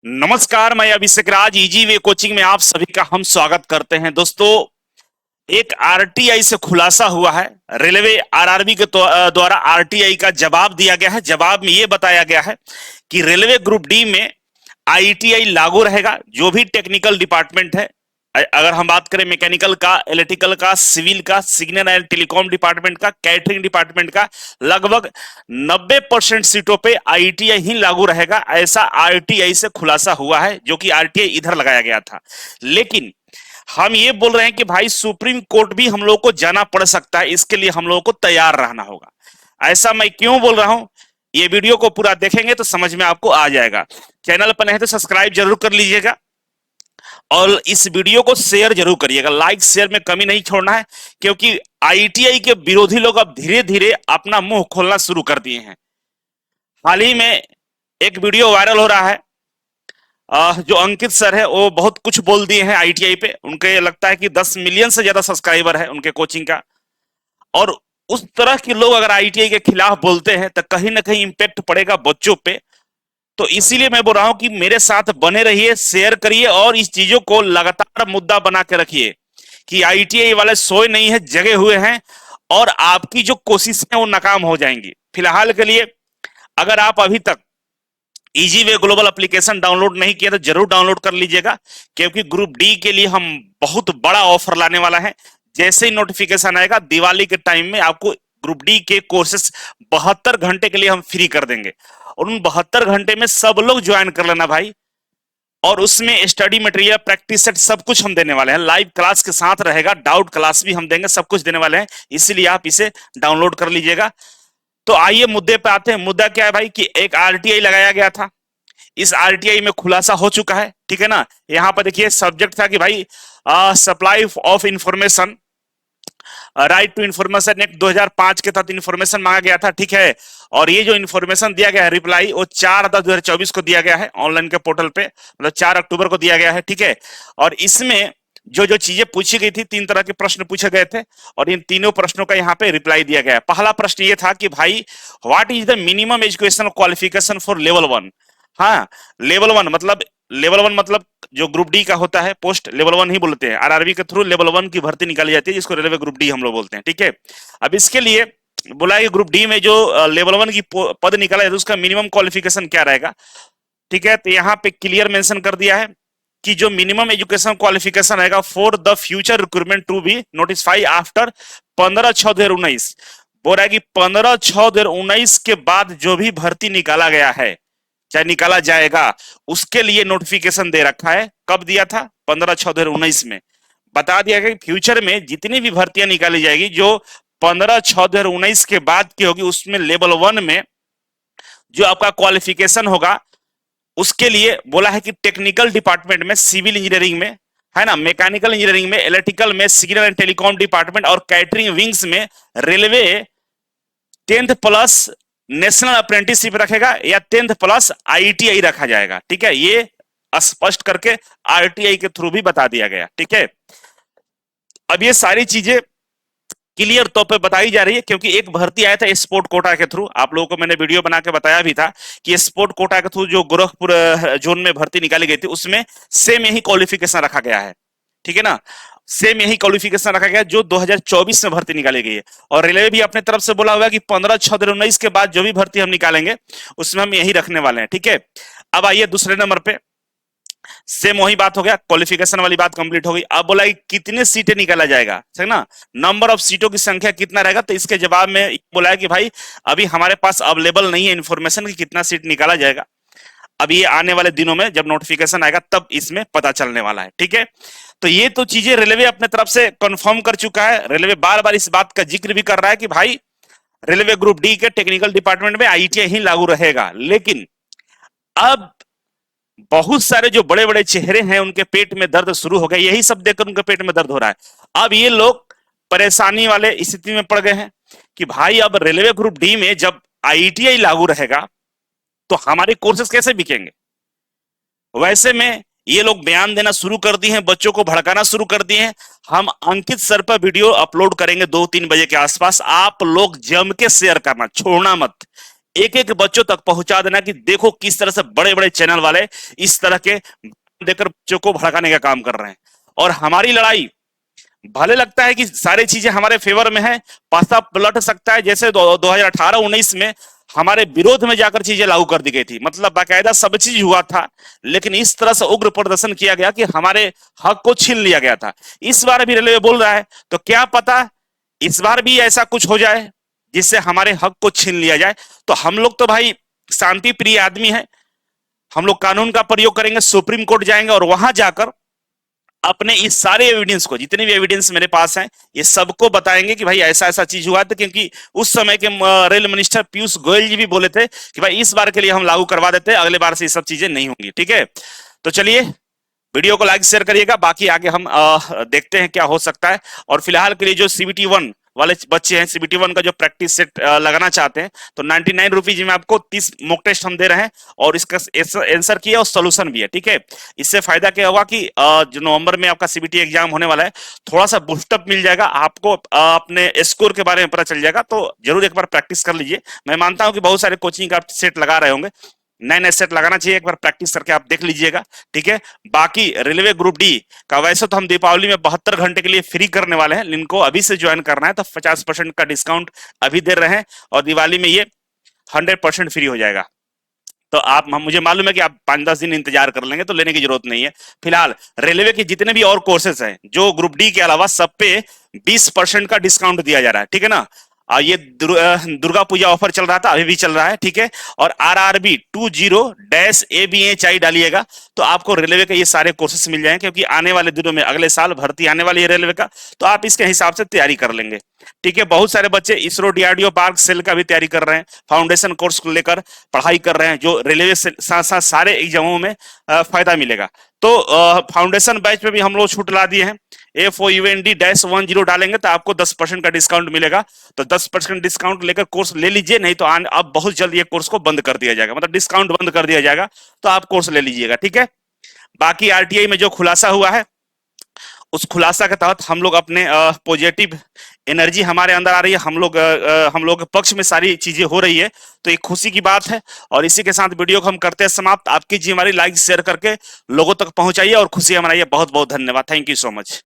नमस्कार, मैं अभिषेक राज easy way coaching में आप सभी का हम स्वागत करते हैं। दोस्तों, एक आरटीआई से खुलासा हुआ है। रेलवे आरआरबी के द्वारा आरटीआई का जवाब दिया गया है। जवाब में यह बताया गया है कि रेलवे ग्रुप डी में आईटीआई लागू रहेगा। जो भी टेक्निकल डिपार्टमेंट है, अगर हम बात करें मैकेनिकल का, इलेक्ट्रिकल का, सिविल का, सिग्नल एंड टेलीकॉम डिपार्टमेंट का, कैटरिंग डिपार्टमेंट का, लगभग 90% सीटों पे आईटीआई ही लागू रहेगा। ऐसा आरटीआई से खुलासा हुआ है, जो कि आरटीआई इधर लगाया गया था। लेकिन हम ये बोल रहे हैं कि भाई सुप्रीम कोर्ट भी हम लोग को जाना पड़ सकता है, इसके लिए हम लोगों को तैयार रहना होगा। ऐसा मैं क्यों बोल रहा हूं, ये वीडियो को पूरा देखेंगे तो समझ में आपको आ जाएगा। चैनल पर नहीं तो सब्सक्राइब जरूर कर लीजिएगा और इस वीडियो को शेयर जरूर करिएगा। लाइक शेयर में कमी नहीं छोड़ना है, क्योंकि आईटीआई के विरोधी लोग अब धीरे धीरे अपना मुंह खोलना शुरू कर दिए हैं। हाल ही में एक वीडियो वायरल हो रहा है। जो अंकित सर है वो बहुत कुछ बोल दिए हैं आईटीआई पे। उनके लगता है कि 10 मिलियन से ज्यादा सब्सक्राइबर है उनके कोचिंग का, और उस तरह के लोग अगर आईटीआई के खिलाफ बोलते हैं तो कहीं ना कहीं इंपैक्ट पड़ेगा बच्चों पे। तो इसीलिए मैं बोल रहा हूं कि मेरे साथ बने रहिए, शेयर करिए और इस चीजों को लगातार मुद्दा बना के रखिए कि आईटीआई वाले सोए नहीं है, जगे हुए हैं और आपकी जो कोशिशें हैं वो नाकाम हो जाएंगी। फिलहाल के लिए अगर आप अभी तक easy way global application download नहीं किया तो जरूर डाउनलोड कर लीजिएगा, क्योंकि ग्रुप डी के लिए हम बहुत बड़ा ऑफर लाने वाला है। जैसे ही नोटिफिकेशन आएगा दिवाली के टाइम में आपको ग्रुप डी के कोर्सेस 72 घंटे के लिए हम फ्री कर देंगे, और उन 72 घंटे में सब लोग ज्वाइन कर लेना भाई। और उसमें स्टडी मटेरियल, प्रैक्टिस सेट सब कुछ हम देने वाले हैं। लाइव क्लास के साथ रहेगा, डाउट क्लास भी हम देंगे, सब कुछ देने वाले हैं। इसीलिए आप इसे डाउनलोड कर लीजिएगा। तो आइए मुद्दे पे आते हैं। मुद्दा क्या है भाई कि एक आरटीआई लगाया गया था। इस आरटीआई में खुलासा हो चुका है, ठीक है ना। यहाँ पर देखिए सब्जेक्ट था कि भाई supply of information, right to information act 2005 के तहत इन्फॉर्मेशन मांगा गया था, ठीक है। और ये जो इन्फॉर्मेशन दिया गया है रिप्लाई, वो 4/10/2024 को दिया गया है ऑनलाइन के पोर्टल पे, मतलब 4 अक्टूबर को दिया गया है, ठीक है। और इसमें जो जो चीजें पूछी गई थी, 3 तरह के प्रश्न पूछे गए थे और इन तीनों प्रश्नों का यहाँ पे रिप्लाई दिया गया है। पहला प्रश्न ये था कि भाई what is the minimum educational qualification for level 1। हाँ, लेवल 1 मतलब जो ग्रुप डी का होता है पोस्ट, लेवल 1 ही बोलते हैं। आरआरबी के थ्रू लेवल 1 की भर्ती निकाली जाती है, जिसको रेलवे ग्रुप डी हम लोग बोलते हैं, ठीक है। अब इसके लिए बोला कि ग्रुप डी में जो लेवल 1 की पद निकाला जाता है उसका मिनिमम क्वालिफिकेशन क्या रहेगा, ठीक है। तो यहाँ पे क्लियर मेंशन कर दिया है कि जो मिनिमम एजुकेशन क्वालिफिकेशन रहेगा for the future recruitment to be notify after 15/6/2019। बोल रहा है कि 15/6/2019 के बाद जो भी भर्ती निकाला गया है, चाहे निकाला जाएगा, उसके लिए नोटिफिकेशन दे रखा है। कब दिया था? 15/6/2019 में बता दिया गया कि फ्यूचर में जितनी भी भर्तियां निकाली जाएगी जो 15/6/2019 के बाद की होगी, उसमें लेवल 1 में जो आपका क्वालिफिकेशन होगा उसके लिए बोला है कि टेक्निकल डिपार्टमेंट में, सिविल इंजीनियरिंग में, है ना, मैकेनिकल इंजीनियरिंग में, इलेक्ट्रिकल में, सिग्नल एंड टेलीकॉम डिपार्टमेंट और कैटरिंग विंग्स में railway 10th plus national apprenticeship रखेगा या 10th प्लस आईटीआई रखा जाएगा, ठीक है। ये स्पष्ट करके आरटीआई के थ्रू भी बता दिया गया, ठीक है। अब ये सारी चीजें क्लियर तौर पे बताई जा रही है, क्योंकि एक भर्ती आया था स्पोर्ट कोटा के थ्रू। आप लोगों को मैंने वीडियो बना के बताया भी था कि स्पोर्ट कोटा के थ्रू जो गोरखपुर जोन में भर्ती निकाली गई थी, उसमें सेम यही क्वालिफिकेशन रखा गया है, ठीक है ना। सेम यही क्वालिफिकेशन रखा गया जो 2024 में भर्ती निकाली गई है। और रेलवे भी अपने तरफ से बोला हुआ है कि 15/6/2019 के बाद जो भी भर्ती हम निकालेंगे उसमें हम यही रखने वाले हैं, ठीक है। अब आइए दूसरे नंबर पे, सेम वही बात हो गया, क्वालिफिकेशन वाली बात कंप्लीट हो गई। अब बोला कि कितने सीटें निकाला जाएगा, है ना, नंबर ऑफ सीटों की संख्या कितना रहेगा। तो इसके जवाब में बोला है कि भाई अभी हमारे पास अवेलेबल नहीं है इन्फॉर्मेशन कि कितना सीट निकाला जाएगा। अब ये आने वाले दिनों में जब नोटिफिकेशन आएगा तब इसमें पता चलने वाला है, ठीक है। तो ये तो चीजें रेलवे अपने तरफ से कंफर्म कर चुका है। रेलवे बार बार इस बात का जिक्र भी कर रहा है कि भाई रेलवे ग्रुप डी के टेक्निकल डिपार्टमेंट में आईटीआई ही लागू रहेगा। लेकिन अब बहुत सारे जो बड़े बड़े चेहरे हैं उनके पेट में दर्द शुरू हो गया। यही सब देखकर उनके पेट में दर्द हो रहा है। अब ये लोग परेशानी वाले स्थिति में पड़ गए हैं कि भाई अब रेलवे ग्रुप डी में जब आईटीआई लागू रहेगा तो हमारे कोर्सेज कैसे बिकेंगे। वैसे में ये लोग बयान देना शुरू कर दिए हैं, बच्चों को भड़काना शुरू कर दिए हैं। हम अंकित सर पर वीडियो अपलोड करेंगे 2-3 बजे के आसपास। आप लोग जम के शेयर करना, छोड़ना मत। एक एक बच्चों तक पहुंचा देना कि देखो किस तरह से बड़े बड़े चैनल वाले इस तरह के देकर बच्चों को भड़काने का काम कर रहे हैं। और हमारी लड़ाई, भले लगता है कि सारी चीजें हमारे फेवर में है, पासा पलट सकता है, जैसे 2018-19 में हमारे विरोध में जाकर चीजें लागू कर दी गई थी, मतलब बाकायदा सब चीज हुआ था, लेकिन इस तरह से उग्र प्रदर्शन किया गया कि हमारे हक को छीन लिया गया था। इस बार भी रेलवे बोल रहा है, तो क्या पता इस बार भी ऐसा कुछ हो जाए जिससे हमारे हक को छीन लिया जाए। तो हम लोग तो भाई शांति प्रिय आदमी है, हम लोग कानून का प्रयोग करेंगे, सुप्रीम कोर्ट जाएंगे और वहां जाकर अपने इस सारे एविडेंस को, जितने भी एविडेंस मेरे पास हैं, ये सबको बताएंगे कि भाई ऐसा ऐसा चीज हुआ था। क्योंकि उस समय के रेल मिनिस्टर पीयूष गोयल जी भी बोले थे कि भाई इस बार के लिए हम लागू करवा देते हैं, अगले बार से ये सब चीजें नहीं होंगी। ठीक है, तो चलिए वीडियो को लाइक शेयर करिएगा, बाकी आगे हम देखते हैं क्या हो सकता है। और फिलहाल के लिए जो CBT 1 वाले बच्चे हैं, CBT 1 का जो प्रैक्टिस सेट लगाना चाहते हैं, तो 99 रुपीज में आपको 30 मॉक टेस्ट हम दे रहे हैं और इसका आंसर किया और सोल्यूशन भी है। ठीक है, इससे फायदा क्या होगा कि जो नवंबर में आपका CBT एग्जाम होने वाला है, थोड़ा सा बूस्टअप मिल जाएगा आपको, अपने स्कोर के बारे में पता चल जाएगा। तो जरूर एक बार प्रैक्टिस कर लीजिए। मैं मानता हूं कि बहुत सारे कोचिंग का सेट लगा रहे होंगे, नए नए सेट लगाना चाहिए, एक बार प्रैक्टिस करके आप देख लीजिएगा। ठीक है, बाकी रेलवे ग्रुप डी का वैसे तो हम दीपावली में 72 घंटे के लिए फ्री करने वाले हैं, इनको अभी से ज्वाइन करना है तो 50% का डिस्काउंट अभी दे रहे हैं और दिवाली में ये 100% फ्री हो जाएगा। तो आप, मुझे मालूम है कि आप 5-10 दिन इंतजार कर लेंगे, तो लेने की जरूरत नहीं है। फिलहाल रेलवे के जितने भी और कोर्सेज हैं जो ग्रुप डी के अलावा, सब पे 20% का डिस्काउंट दिया जा रहा है। ठीक है ना, ये दुर्गा पूजा ऑफर चल रहा था, अभी भी चल रहा है। ठीक है, और RRB 20-ABHI डालिएगा तो आपको रेलवे के ये सारे कोर्सेस मिल जाएंगे, क्योंकि आने वाले दिनों में अगले साल भर्ती आने वाली है रेलवे का, तो आप इसके हिसाब से तैयारी कर लेंगे। ठीक है, बहुत सारे बच्चे इसरो, DRDO, पार्क, सेल का भी तैयारी कर रहे हैं, फाउंडेशन कोर्स को लेकर पढ़ाई कर रहे हैं, जो रेलवे से साथ साथ सारे एग्जामों में फायदा मिलेगा। तो फाउंडेशन बैच में भी हम लोग छूट ला दिए हैं, FOUND-10 डालेंगे तो आपको 10% का डिस्काउंट मिलेगा। तो 10% डिस्काउंट लेकर कोर्स ले लीजिए, नहीं तो अब बहुत जल्द ये कोर्स को बंद कर दिया जाएगा, मतलब डिस्काउंट बंद कर दिया जाएगा, तो आप कोर्स ले लीजिएगा। ठीक है, बाकी RTI में जो खुलासा हुआ है, उस खुलासा के तहत हम लोग अपने पॉजिटिव एनर्जी हमारे अंदर आ रही है, हम लोग के पक्ष में सारी चीजें हो रही है, तो एक खुशी की बात है। और इसी के साथ वीडियो को हम करते हैं समाप्त। आपकी जिम्मेदारी लाइक शेयर करके लोगों तक पहुंचाइए और खुशियां मनाइए। बहुत बहुत धन्यवाद, थैंक यू सो मच।